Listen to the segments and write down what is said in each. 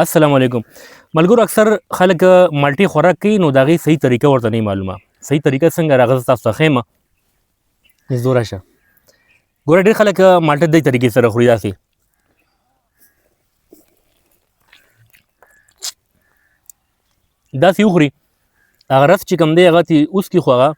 السلام علیکم ملګرو اکثر خلک مالټي خوراک کوي نو د هغې صحیح طریقه ورته نه معلومه صحیح طریقه څنګه راغله زه تاسو ته ښیم زه راشه ګوره ډېر خلک مالټه دې طریقې سره خوري داسې وخوري هغه رس چې کوم دی هغه اوس کې خو هغه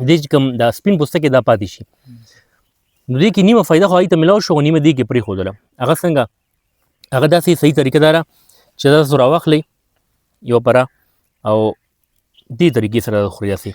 دې چې کوم دا سپین پوستکی دا پاتې شي نو دې کې نیمه فایده خو هغې ته میلاو شو نیمه دې کې پرېښودله هغه څنګه هغه داسې صحیح طریقه دا ده چې تاسو راواخلئ یو پره او دې طریقې سره خورئ داسې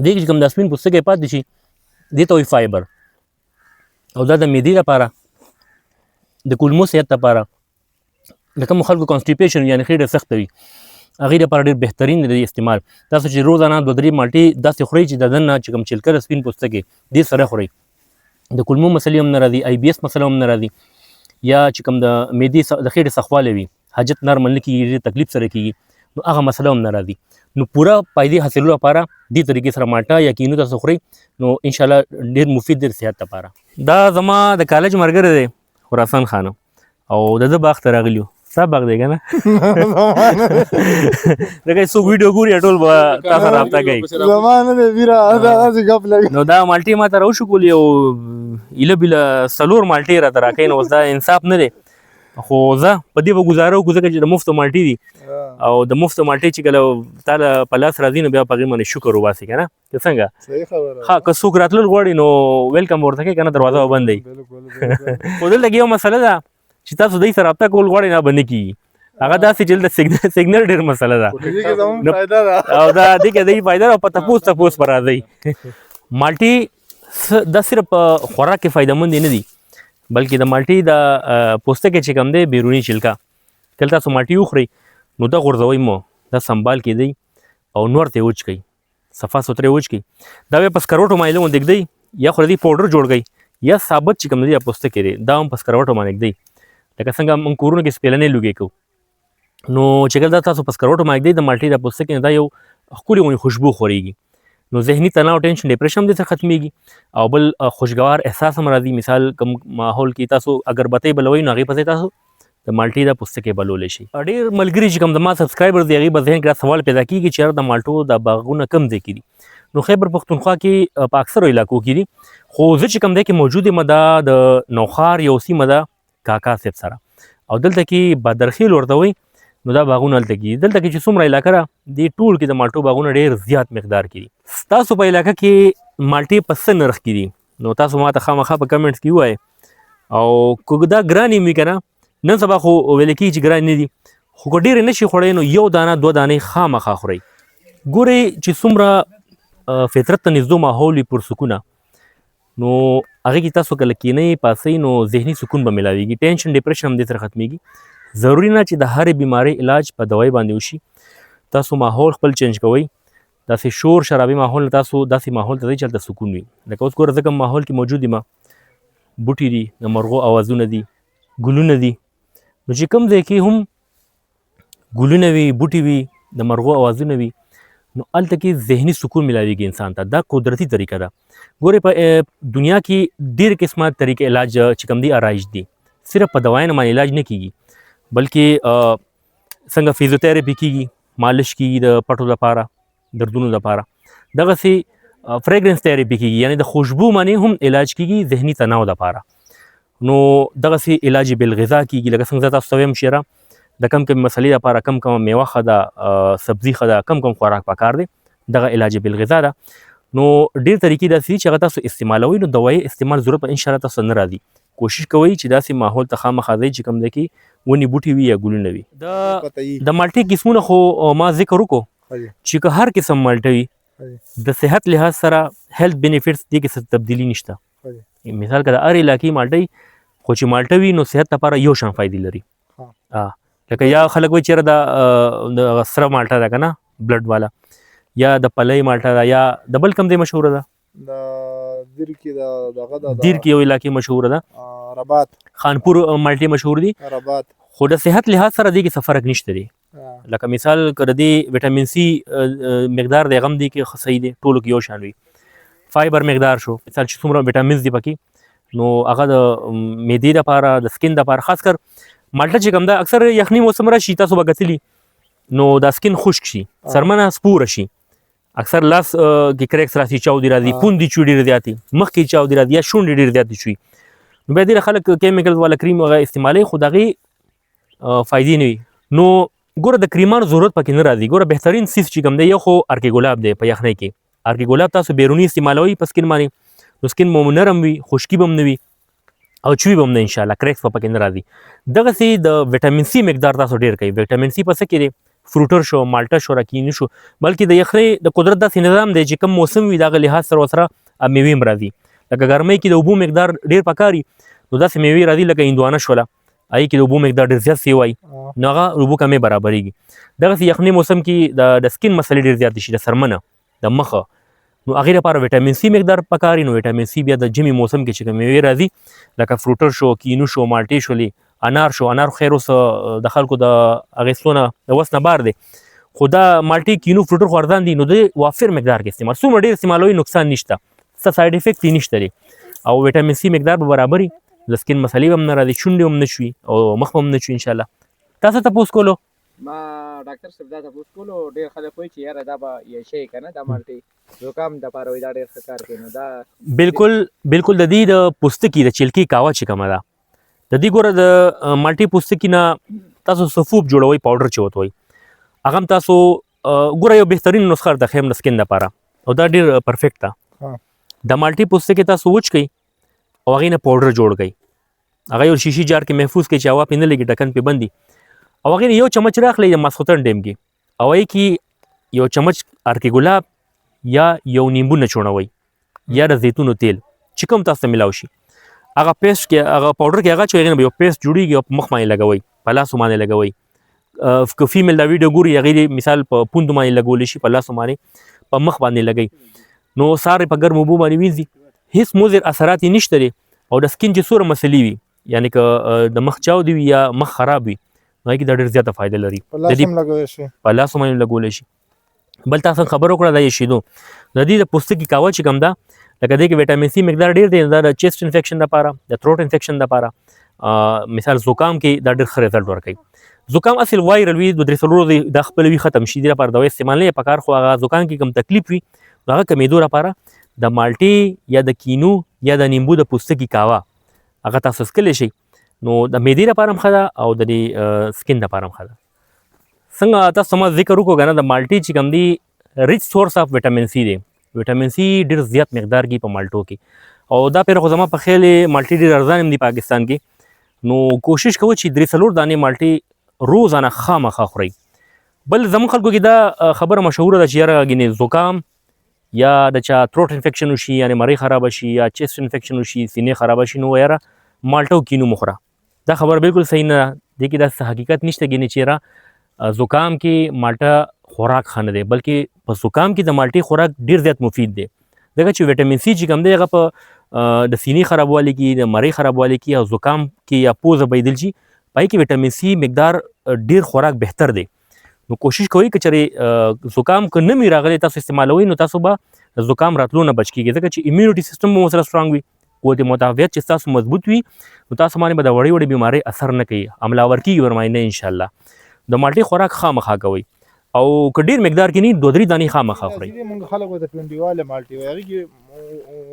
دې کې چې کوم دا سپین پوستکی پاتې شي دې ته وایي فایبر او دا د معدې لپاره د کولمو صحت لپاره د کومو خلکو کانسټیپیشن یعنې خېټه سخته وي هغې لپاره ډېر بهترین دی استعمال تاسو چې روزانه 2-3 مالټې داسې خورئ چې د دننه چې کوم چلکه د سپین پوستکی دې سره خورئ د کولمو مسلې هم نه راځي آی بي اس مسله هم نه راځي یا چې کوم د معدې د خېټې سخوالی وي حاجت نارمل نه کېږي ډېر تکلیف سره کېږي نو هغه مسله هم نه راځي نو پوره فایدې حاصلولو لپاره دې طریقې سره مالټه یا کینو تاسو خورئ نو انشاءالله ډېر مفید دی د صحت لپاره دا زما د کالج ملګری دی خراسان خان او د ده باغ ته راغلي ستا باغ دی که نه لکه څوک ویډیو ګوري ټول به تا سره رابطه کوي نو دا مالټې ما ته راوشکولې او ایله بیله 4 مالټې راته راکوي نو اوس دا انصاف نه دی خو زه په دې به ګزاره وکړو ځکه چې د مفته مالټې دي او د مفته مالټې چې کله تا په لاس راځي نو بیا په هغې باندې شکر وباسي که نه که څنګه ښه که څوک راتلل غواړي نو ویلکم به ورته کوي که نه دروازه به بندوي خو دلته کې یو مسله ده چې تاسو دوی سره رابطه کول غواړئ نه به نه کېږي هغه داسې چې دلته سیګنل ډېر مسله ده او دا دې کې دې فایده ده او په تپوس به راځئ مالټې دا صرف خوراک کې فایدهمند نه دي بلکې د مالټې د پوستکی چې کوم دی بیروني چلکه کله تاسو مالټې وخورئ نو دا غورځوئ مو دا سنبال کېدئ او نور ته یې وچ کړئ صفا سوتره یې وچ کړئ دا بیا په سکروټو باندې لږ ږدئ یا خو د دې پاوډر جوړ کړئ یا ثابت چې کوم دی پوستکی دی دا هم په سکروټو باندې ږدئ لکه څنګه موږ کورونو کې سپېلنۍ لوګې کوو نو چې کله دا تاسو په سکروټو باندې ږدئ د مالټې د پوستکي نه دا یو ښکلې غوندې خوشبو خورېږي نو ذهني تناو ټینشن ډپریشن هم دې سره ختمیږي او بل خوشګوار احساس هم راځي مثال کوم ماحول کې تاسو اګربتۍ بلوئ نو هغې پسې تاسو د مالټې د پوستکی بلولی شي ډېر ملګري چې کوم د ما سبسکرایبر دي هغې به ذهن کې دا سوال پیدا کېږي چې یاره د مالټو د باغونه کم ځای کې دي نو خیبر پښتونخوا کې په اکثرو علاقو کې دي خو زه چې کوم دی کې موجود یم دا د نوخار یو سیمه ده کاکا صاحب سره او دلته کې بدرخیل ورته وایي نو دا باغونه هلته کېږي دلته کې چې څومره علاقه ده دې ټول کې د مالټو باغونه ډېر زیات مقدار کې دي ستاسو په علاقه کې مالټې په څه نرخ کې دي نو تاسو ما ته خامخا په کمنټس کې ووایئ او که دا ګرانې وي که نه نن سبا خو ویل کېږي چې ګرانې نه دي خو که ډېرې نه شي خوړی نو یو دانه 2 دانې خامخا خورئ ګورئ چې څومره فطرت ته نږدې ماحول وي پرسکونه نو هغې کې تاسو کله کینئ پاسئ نو ذهني سکون به میلاویږي ټینشن ډپریشن هم دې سره ختمیږي ضروري نه چې د هرې بیمارۍ علاج په دوایي باندې وشي تاسو ماحول خپل چینج کوئ داسې شور شرابي ماحول نه تاسو داسې ماحول ته ځئ چې هلته سکون وي لکه اوس ګوره زه کوم ماحول کې موجود یم بوټي دي د مرغو اوازونه دي ګلونه دي نو چې کوم ځای کې هم ګلونه وي بوټي وي د مرغو اوازونه وي نو هلته کې ذهني سکون میلاویږي انسان ته دا قدرتي طریقه ده ګورې په دنیا کې ډېر قسمه طریقې علاج چې کوم دی آرایش دي صرف په دوايانو باندې علاج نه کېږي بلکې څنګه فیزیوتراپي کېږي مالش کېږي د پټو لپاره دردونو لپاره دغسې فریګرنس تراپي کېږي یعنې د خوشبو باندې هم علاج کېږي ذهني تناو لپاره نو دغسې علاج بالغذا کېږي لکه څنګه زه تاسو ته وایم شیره د کم مسلې لپاره کم میوه ښه ده سبزي ښه ده کم خوراک پکار دی دغه علاج بالغذا ده نو ډېر طریقې داسې دي چې هغه تاسو استعمالوئ نو دوایي استعمال ضرورت به انشاءالله تاسو نه راځي کوشش کوئ چې داسې ماحول ته خامخا ځئ چې کوم دی کې ونې بوټي وي یا ګلونه وي د مالټې قسمونه خو ما ذکر وکړو چې که هر قسم مالټه وي د صحت لحاظ سره هیلث بینیفټس دې کې څه تبدیلي نشته مثال که د هر علاقې مالټه وي خو چې مالټه وي نو صحت لپاره یو شان فایدې لري لکه یا خلک وایي چېرې د سره مالټه ده که نه بلډ والا یا د پلۍ مالټه ده یا د بل کوم ځای مشهوره ده دیر کې یو علاقې مشهوره ده رباط خانپور مالټې مشهور دي خو د صحت لحاظ سره دې کې څه فرق نشته دی لکه مثال که د دې ویټامین سي مقدار دی هغه هم دې کې صحیح دی ټولو کې یو شان وي فایبر مقدار شو مثال چې څومره ویټامینز دي پکې نو هغه د معدې لپاره د سکین لپاره خاص کر مالټه چې کوم ده اکثر یخني موسم راشي تاسو به کتلی نو دا سکین خشک شي سرمنه سپوره شي اکثر لاس کې کریکس راسي چاودي راځي پوندې چوي ډېرې زیاتې مخ کې چاودي راځي یا شونډې ډېرې زیاتې شوي نو بیا ډېر خلک کیمیکلز والا کریم هغه استعمالوي خو د هغې فایدې نه وي نو ګوره د کریمانو ضرورت پکې نه راځي ګوره بهترین سیس چې کوم دی یو خو ارکې ګلاب دی په یخنۍ کې ارکې ګلاب تاسو بیروني استعمالوي په سکین باندې نو سکین مو نرم وي خشکي به هم نه وي او چوي به هم نه انشاءالله کریکس به پکې نه راځي دغسې د ویټامین سی مقدار تاسو ډېر کوي ویټامین سی په څه کې دی فروټر شو مالټه شو راکینی شو بلکې د یخنۍ د قدرت داسې نظام دی چې کوم موسم وي دغه لحاظ سره ورسره میوې هم راځي لکه ګرمۍ کې د اوبو مقدار ډېر پکار وي نو داسې میوې راځي لکه هندوانه شوله هغې کې د اوبو مقدار ډېر زیات سیوی نو هغه اوبو کمې برابرېږي دغسې یخنۍ موسم کې د سکین مسلې ډېر زیاتې شي د سرمنه د مخه نو هغې لپاره ویټامین سی مقدار پکار وي نو ویټامین سی بیا د ژمي موسم کې چې کوم میوې راځي لکه فروټر شو کینو شو مالټې شولې انار شو انار خیر اوس د خلکو د اغېستلو نه د وس نه بار دی خو دا مالټې کینو فروټر خو ارزان دي نو د وافر مقدار کې استعمال څومره ډېر استعمالوي نقصان نشته څه ساید افیکټ یې نشته دی او ویټامین سی مقدار به برابر وي د سکین مسلې به هم نه راځي شونډې هم نه شوي او مخ به هم نه شوي انشاءالله تاسو تپوس کولو ما ډاکټر صاحب دا تپوس کولو ډېر خلک وایي چې یاره دا به یو شی که نه دا مالټې زکام دپاره وایي دا ډېر ښه کار کوي نو دا بالکل د دې د پوستکي د چلکي قهوه چې کومه ده د دې ګوره د مالټې پوستکي نه تاسو سفوب جوړوئ پاوډر چې ورته وایي هغه هم تاسو ګوره یو بهترین نسخه د خیم د سکین لپاره او دا ډېر پرفیکټ ده د مالټې پوستکي تاسو وچ کړئ او هغې نه پاوډر جوړ کړئ هغه یو شیشي جار کې محفوظ کړئ چې هوا پرې نه لګي ډکن پرې بند وي او هغې نه یو چمچ راخلئ د ماسخوتن ټایم کې او هغې کې یو چمچ ارکې ګلاب یا یو نیمبو نچوړوئ یا د زیتونو تیل چې کوم تاسو ته میلاو شي هغه پیسټ کې هغه پاوډر کې هغه چې هغې نه به یو پیسټ جوړېږي او په مخ باندې لګوئ په لاسو باندې لګوئ که فیمیل دا ویډیو ګوري هغې مثال په پوندو باندې لګولی شي په لاسو باندې په مخ باندې لګوي نو سار په ګرم اوبو باندې وینځي هیڅ مضر اثرات یې نشته دی او د سکین چې څومره مسلې وي یعنې که د مخ چاودې وي یا مخ خراب وي نو هغې کې دا ډېر زیاته فایده لري په لاسو باندې لګولی شي بل تاسو خبر وکړه دا یې شیدو د دې د پوستکي قهوه چې کوم ده لکه دې کې ویټامین سی مقدار ډېر دی دا د چیسټ انفیکشن لپاره د تھروټ انفیکشن لپاره مثال زکام کې دا ډېر ښه رزلټ ورکوي زکام اصل وایرل وي 2-3 ورځې دا خپل وي ختم شي دې لپاره دوا استعمال نه پکار خو هغه زکام کې کوم تکلیف وي نو هغه کمېدو لپاره د مالټې یا د کینو یا د نیمبو د پوستکي قهوه هغه تاسو څښلی شئ نو د معدې لپاره هم ښه ده او د دې سکین لپاره هم ښه ده څنګه تاسو ما ذکر وکړو که نه د مالټې چې کوم دی ریچ سورس آف ویټامین سی دی ویټامین سی ډېر زیات مقدار کې په مالټو کې او دا پیر خو زما په خیال مالټې ډېر ارزان هم دي پاکستان کې نو کوشش کوو چې 3-4 دانې مالټې روزانه خامخا خورئ بل زموږ خلکو کې دا خبره مشهوره ده چې یاره ګینې زکام یا د چا تھروټ انفیکشن وشي یعنې مرۍ خرابه شي یا چیسټ انفیکشن وشي سینې خرابه شي نو یاره مالټه او کینو مخوره دا خبره بالکل صحیح نه ده دې کې داسې حقیقت نشته ګینې چې یاره زکام کې مالټه خوراک ښه نه دی بلکې په زکام کې د مالټې خوراک ډېر زیات مفید دی ځکه چې ویټامین سی چې کوم دی هغه په د سینې خرابوالي کې د مرۍ خرابوالي کې او زکام کې یا پوزه بهیدل شي پای کې ویټامین سی مقدار ډیر خوراک بهتر دی نو کوشش کوئ که چېرې زکام که نه وي راغلی تاسو استعمالوئ نو تاسو به زکام راتلو نه بچ کېږي ځکه چې امیونټي سیسټم مو ورسره سترانګ وي قوت مدافعت چې ستاسو مضبوط وي نو تاسو باندې به د وړې وړې بیمارۍ اثر نه کوي حمله ور کېږي ورماندې نه انشاءالله د مالټې خوراک خامخا کوئ او که ډېر مقدار کې نه 2-3 دانې خامخا خورئ موږ خلک ورته پنډیواله مالټې وایي هغې کې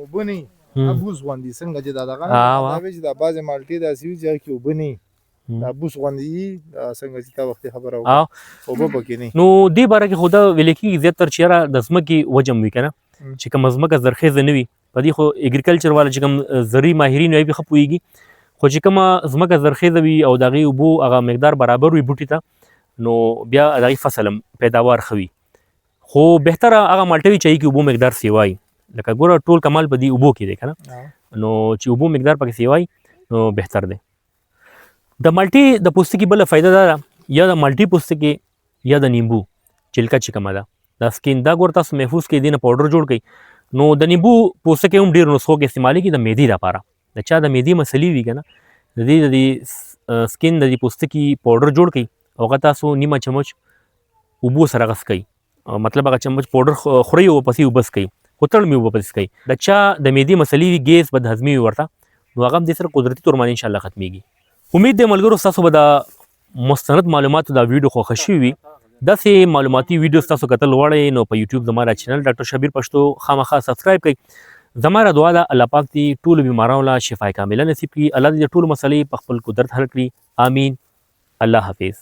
اوبه نه وي بوس غوندې څنګه چې دا دغه دا وایي چې دا بعضې مالټې داسې وي چې هغې کې اوبه نه وي دا بوس غوندې وي څنګه چې تا وختې خبره وکړه اوبه پکې نه نو دې باره کې خو دا ویل کېږي زیاتر چې یاره د ځمکې وجم وي که نه چې کومه ځمکه زرخیزه نه وي په دې خو اګریکلچر والا چې کوم زرعي ماهرین وي ښه پوهېږي خو چې کومه ځمکه زرخیزه وي او د هغې اوبو هغه مقدار برابر وي بوټي ته نو بیا د هغې فصل هم پیداوار ښه وي خو بهتره هغه مالټه وي چې هغې کې اوبو مقدار سیوا وي لکه ګوره ټول کمال په دې اوبو کې دی که نه نو چې اوبو مقدار پکې سیوا وي نو بهتر دی د مالټې د پوستکي بله فایده دا ده یا د مالټې پوستکي یا د نیمبو چلکه چې کومه ده دا سکین دا ګوره تاسو محفوظ کړئ دې نه پاوډر جوړ کړئ نو د نیمبو پوستکي هم ډېرو نسخو کې استعمالېږي د معدې لپاره د چا د معدې مسلې وي که نه د دې سکین د دې پوستکي پاوډر جوړ کړئ او هغه تاسو نیمه چمچ اوبو سره غس کړئ مطلب هغه چمچ پاوډر خورئ او پسې اوبه څښئ خو تړ مې اوبه پسې څښئ د چا د معدې مسلې وي ګیس بدهضمي وي ورته نو هغه هم دې سره قدرتي تور باندې ان شاء الله ختميږي. امید دې ملګرو تاسو به دا مستند معلوماتو دا ویډیو خوښ شوي وي. داسې معلوماتي ویډیوز تاسو کتل غواړئ نو په یوټیوب زما چینل ډاکټر شبیر پښتو خامخا سبسکرایب کړئ. زما را دعا ده الله پاک دې ټولو بیمارانو له شفای کامله نصیب کړي. الله دې ټولو مسلې په خپل قدرت حل کړي. آمین. الله حافظ.